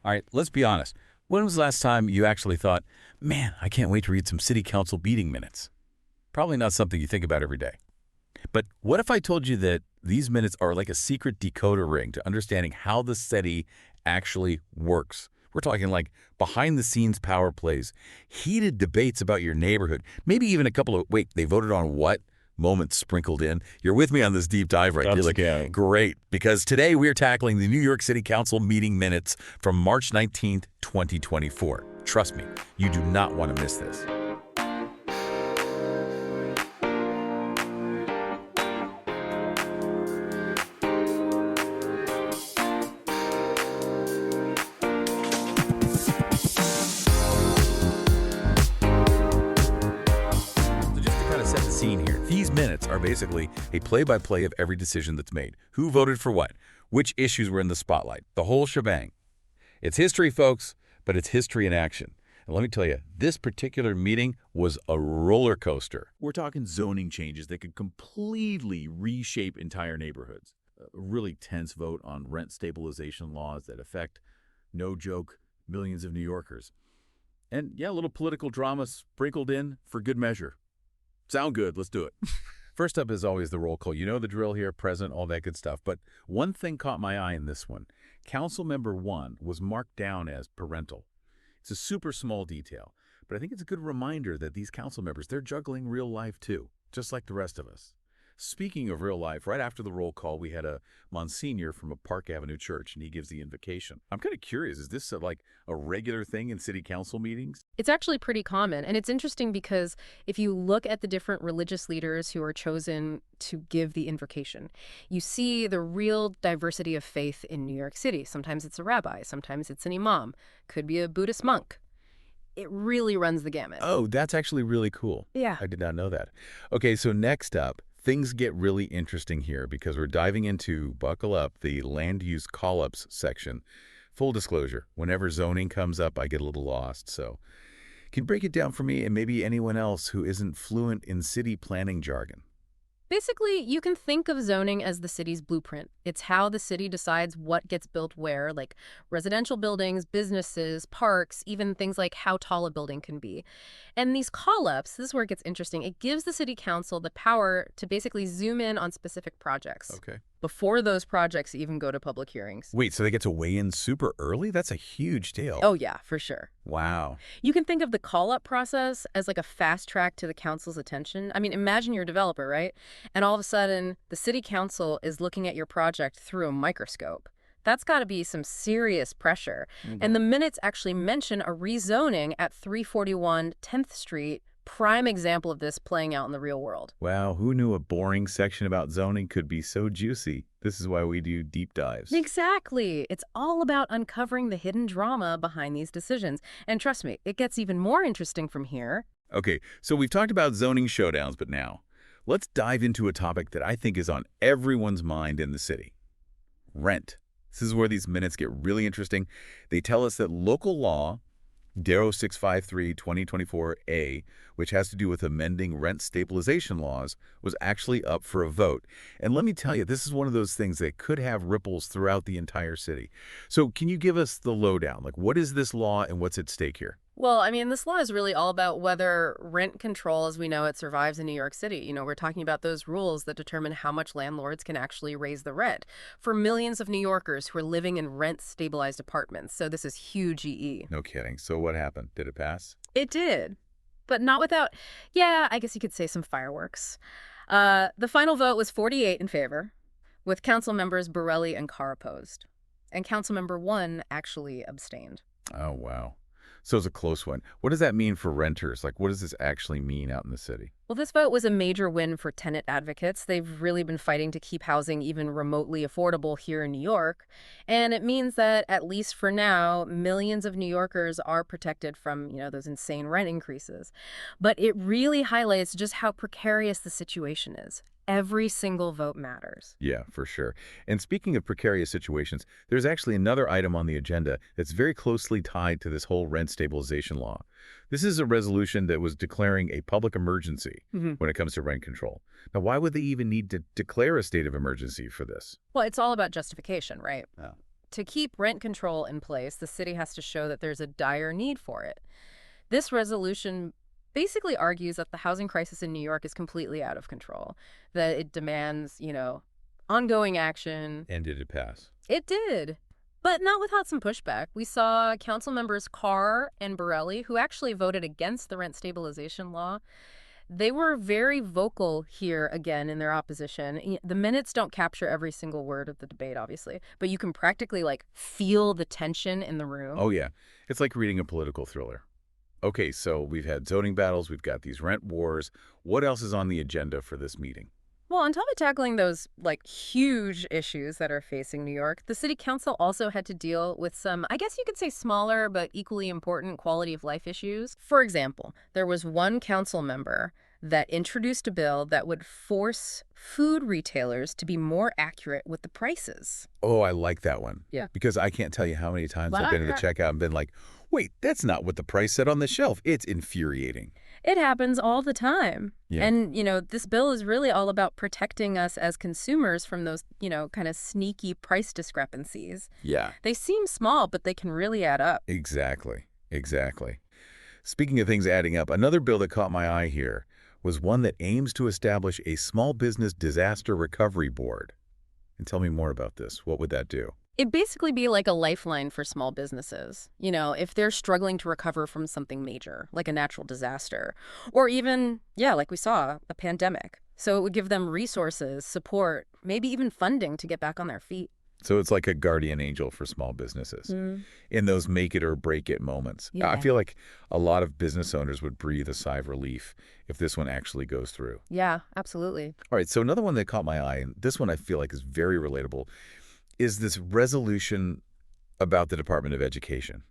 All right, let's be honest. When was the last time you actually thought, man, I can't wait to read some city council meeting minutes? Probably not something you think about every day. But what if I told you that these minutes are like a secret decoder ring to understanding how the city actually works? We're talking like behind-the-scenes power plays, heated debates about your neighborhood, maybe even a couple of, wait, they voted on what? Moments sprinkled in. You're with me on this deep dive, right? You're like, great, because today we're tackling the New York City Council meeting minutes from March 19th, 2024. Trust me, you do not want to miss this. Set the scene here. These minutes are basically a play-by-play of every decision that's made. Who voted for what? Which issues were in the spotlight? The whole shebang. It's history, folks, but it's history in action. And let me tell you, this particular meeting was a roller coaster. We're talking zoning changes that could completely reshape entire neighborhoods. A really tense vote on rent stabilization laws that affect, no joke, millions of New Yorkers. And yeah, a little political drama sprinkled in for good measure. Sound good. Let's do it. First up is always the roll call. You know the drill here, present, all that good stuff. But one thing caught my eye in this one. Council member 1 was marked down as parental. It's a super small detail, but I think it's a good reminder that these council members, they're juggling real life too, just like the rest of us. Speaking of real life, right after the roll call, we had a Monsignor from a Park Avenue church, and he gives the invocation. I'm kind of curious, is this like a regular thing in city council meetings? It's actually pretty common, and it's interesting because if you look at the different religious leaders who are chosen to give the invocation, you see the real diversity of faith in New York City. Sometimes it's a rabbi, sometimes it's an imam, could be a Buddhist monk. It really runs the gamut. Oh, that's actually really cool. Yeah. I did not know that. Okay, so next up, things get really interesting here because we're diving into, buckle up, the land use call-ups section. Full disclosure, whenever zoning comes up, I get a little lost. So can you break it down for me and maybe anyone else who isn't fluent in city planning jargon? Basically, you can think of zoning as the city's blueprint. It's how the city decides what gets built where, like residential buildings, businesses, parks, even things like how tall a building can be. And these call-ups, this is where it gets interesting, it gives the city council the power to basically zoom in on specific projects. Okay. Before those projects even go to public hearings. Wait, so they get to weigh in super early? That's a huge deal. Oh, yeah, for sure. Wow. You can think of the call-up process as like a fast track to the council's attention. I mean, imagine you're a developer, right? And all of a sudden, the city council is looking at your project through a microscope. That's got to be some serious pressure. And the minutes actually mention a rezoning at 341 10th Street. Prime example of this playing out in the real world. Wow, who knew a boring section about zoning could be so juicy? This is why we do deep dives. Exactly. It's all about uncovering the hidden drama behind these decisions. And trust me, it gets even more interesting from here. Okay, so we've talked about zoning showdowns, but now let's dive into a topic that I think is on everyone's mind in the city. Rent. This is where these minutes get really interesting. They tell us that local law, 0653-2024A, which has to do with amending rent stabilization laws, was actually up for a vote. And let me tell you, this is one of those things that could have ripples throughout the entire city. So can you give us the lowdown? Like, what is this law and what's at stake here? Well, I mean, this law is really all about whether rent control as we know it survives in New York City. You know, we're talking about those rules that determine how much landlords can actually raise the rent for millions of New Yorkers who are living in rent-stabilized apartments. So this is huge EE. No kidding. So what happened? Did it pass? It did, but not without, yeah, I guess you could say some fireworks. The final vote was 48 in favor, with council members Borelli and Carr opposed. And council member 1 actually abstained. Oh, wow. So it's a close one. What does that mean for renters? Like, what does this actually mean out in the city? Well, this vote was a major win for tenant advocates. They've really been fighting to keep housing even remotely affordable here in New York. And it means that, at least for now, millions of New Yorkers are protected from, those insane rent increases. But it really highlights just how precarious the situation is. Every single vote matters. Yeah, for sure. And speaking of precarious situations, there's actually another item on the agenda that's very closely tied to this whole rent stabilization law. This is a resolution that was declaring a public emergency when it comes to rent control. Now, why would they even need to declare a state of emergency for this? Well, it's all about justification, right? Oh. to keep rent control in place, the city has to show that there's a dire need for it. This resolution basically argues that the housing crisis in New York is completely out of control, that it demands, ongoing action. And did it pass? It did, but not without some pushback. We saw council members Carr and Borelli, who actually voted against the rent stabilization law. They were very vocal here again in their opposition. The minutes don't capture every single word of the debate, obviously, but you can practically feel the tension in the room. Oh, yeah. It's like reading a political thriller. Okay, so we've had zoning battles, we've got these rent wars. What else is on the agenda for this meeting? Well, on top of tackling those, huge issues that are facing New York, the city council also had to deal with some, I guess you could say smaller but equally important quality of life issues. For example, there was one council member that introduced a bill that would force food retailers to be more accurate with the prices. Oh, I like that one. Yeah. Because I can't tell you how many times I've been to the checkout and been like, wait, that's not what the price said on the shelf. It's infuriating. It happens all the time. Yeah. And, this bill is really all about protecting us as consumers from those, kind of sneaky price discrepancies. Yeah. They seem small, but they can really add up. Exactly. Speaking of things adding up, another bill that caught my eye here was one that aims to establish a small business disaster recovery board. And tell me more about this. What would that do? It'd basically be like a lifeline for small businesses. If they're struggling to recover from something major, like a natural disaster, or even, like we saw, a pandemic. So it would give them resources, support, maybe even funding to get back on their feet. So it's like a guardian angel for small businesses in those make it or break it moments. Yeah. I feel like a lot of business owners would breathe a sigh of relief if this one actually goes through. Yeah, absolutely. All right, so another one that caught my eye, and this one I feel like is very relatable, is this resolution about the Department of Education.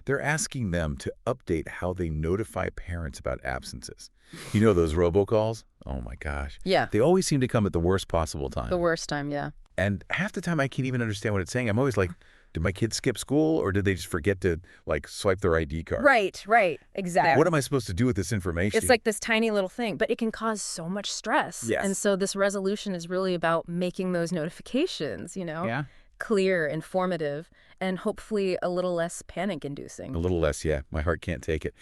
They're asking them to update how they notify parents about absences. Those robocalls? Oh my gosh. Yeah. They always seem to come at the worst possible time. The worst time, yeah. And half the time I can't even understand what it's saying. I'm always like, did my kids skip school or did they just forget to swipe their ID card? Right. Exactly. What am I supposed to do with this information? It's like this tiny little thing, but it can cause so much stress. Yes. And so this resolution is really about making those notifications, Yeah. clear, informative, and hopefully a little less panic-inducing. A little less, yeah. My heart can't take it.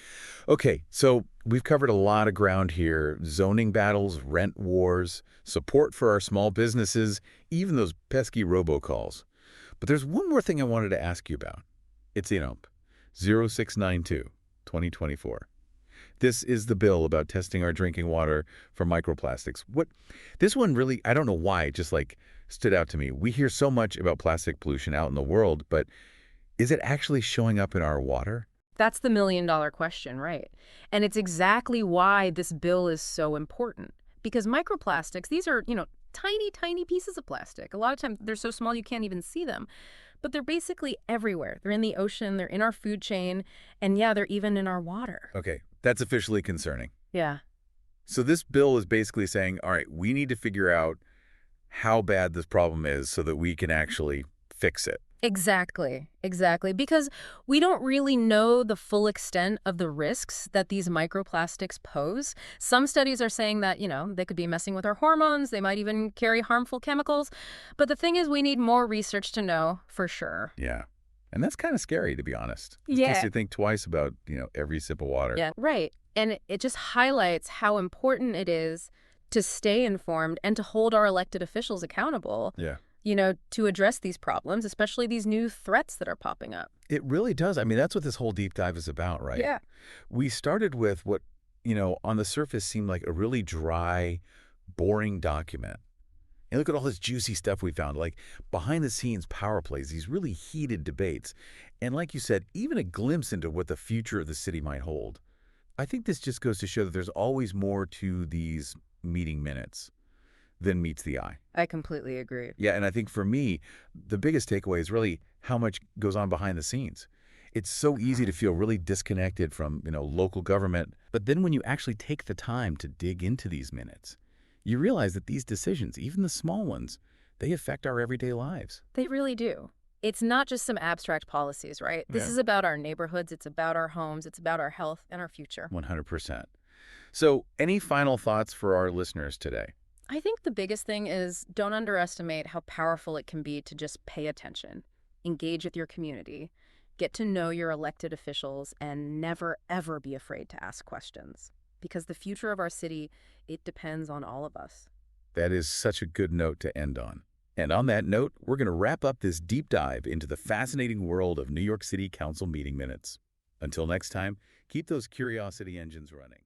Okay, so we've covered a lot of ground here. Zoning battles, rent wars, support for our small businesses, even those pesky robocalls. But there's one more thing I wanted to ask you about. It's INOP 0692, 2024. This is the bill about testing our drinking water for microplastics. This one really, I don't know why, it just stood out to me. We hear so much about plastic pollution out in the world, but is it actually showing up in our water? That's the million-dollar question, right? And it's exactly why this bill is so important. Because microplastics, these are, tiny, tiny pieces of plastic. A lot of times they're so small you can't even see them. But they're basically everywhere. They're in the ocean, they're in our food chain, and yeah, they're even in our water. Okay, that's officially concerning. Yeah. So this bill is basically saying, all right, we need to figure out how bad this problem is so that we can actually fix it. Exactly. Because we don't really know the full extent of the risks that these microplastics pose. Some studies are saying that, they could be messing with our hormones. They might even carry harmful chemicals. But the thing is, we need more research to know for sure. Yeah. And that's kind of scary, to be honest. Yeah. It makes you think twice about, every sip of water. Yeah, right. And it just highlights how important it is to stay informed and to hold our elected officials accountable. Yeah. To address these problems, especially these new threats that are popping up. It really does. I mean, that's what this whole deep dive is about, right? Yeah. We started with what, on the surface seemed like a really dry, boring document. And look at all this juicy stuff we found, like behind-the-scenes power plays, these really heated debates. And like you said, even a glimpse into what the future of the city might hold. I think this just goes to show that there's always more to these meeting minutes than meets the eye. I completely agree. Yeah, and I think for me, the biggest takeaway is really how much goes on behind the scenes. It's so easy to feel really disconnected from, local government. But then when you actually take the time to dig into these minutes, you realize that these decisions, even the small ones, they affect our everyday lives. They really do. It's not just some abstract policies, right? This is about our neighborhoods. It's about our homes. It's about our health and our future. 100%. So any final thoughts for our listeners today? I think the biggest thing is don't underestimate how powerful it can be to just pay attention. engage with your community, get to know your elected officials, and never, ever be afraid to ask questions. Because the future of our city, it depends on all of us. That is such a good note to end on. And on that note, we're going to wrap up this deep dive into the fascinating world of New York City Council meeting minutes. Until next time, keep those curiosity engines running.